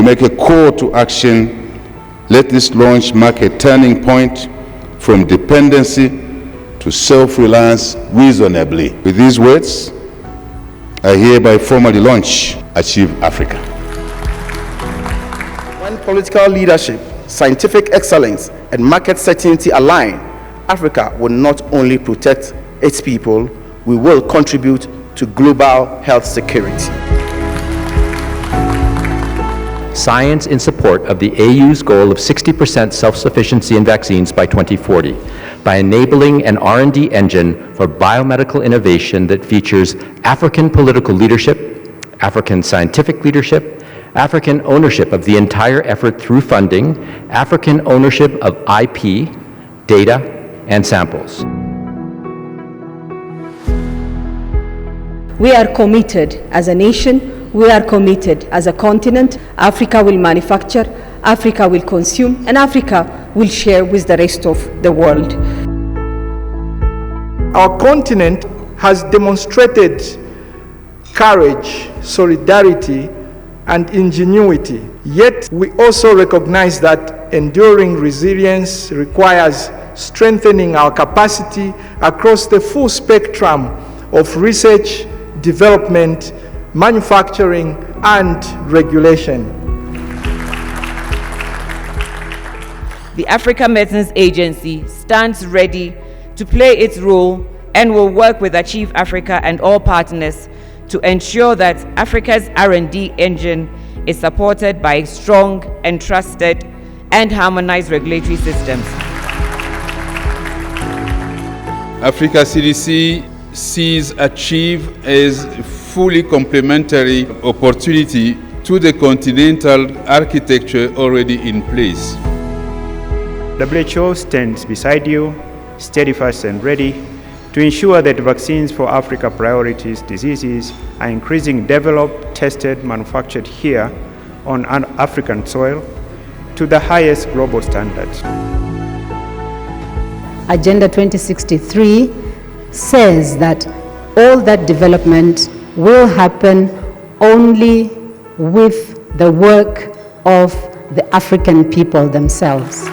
We make a call to action. Let this launch mark a turning point from dependency to self-reliance reasonably. With these words, I hereby formally launch Achieve Africa. When political leadership, scientific excellence, and market certainty align, Africa will not only protect its people, we will contribute to global health security. Science in support of the AU's goal of 60% self-sufficiency in vaccines by 2040 by enabling an R&D engine for biomedical innovation that features African political leadership, African scientific leadership, African ownership of the entire effort through funding, African ownership of IP, data, and samples. We are committed as a nation. We are committed as a continent. Africa will manufacture, Africa will consume, and Africa will share with the rest of the world. Our continent has demonstrated courage, solidarity, and ingenuity. Yet we also recognize that enduring resilience requires strengthening our capacity across the full spectrum of research, development, manufacturing, and regulation. The Africa Medicines Agency stands ready to play its role and will work with Achieve Africa and all partners to ensure that Africa's R&D engine is supported by strong and trusted and harmonized regulatory systems. Africa CDC sees Achieve as fully complementary opportunity to the continental architecture already in place. WHO stands beside you, steadfast and ready, to ensure that vaccines for Africa priorities diseases are increasingly developed, tested, manufactured here on African soil to the highest global standards. Agenda 2063 says that all that development will happen only with the work of the African people themselves.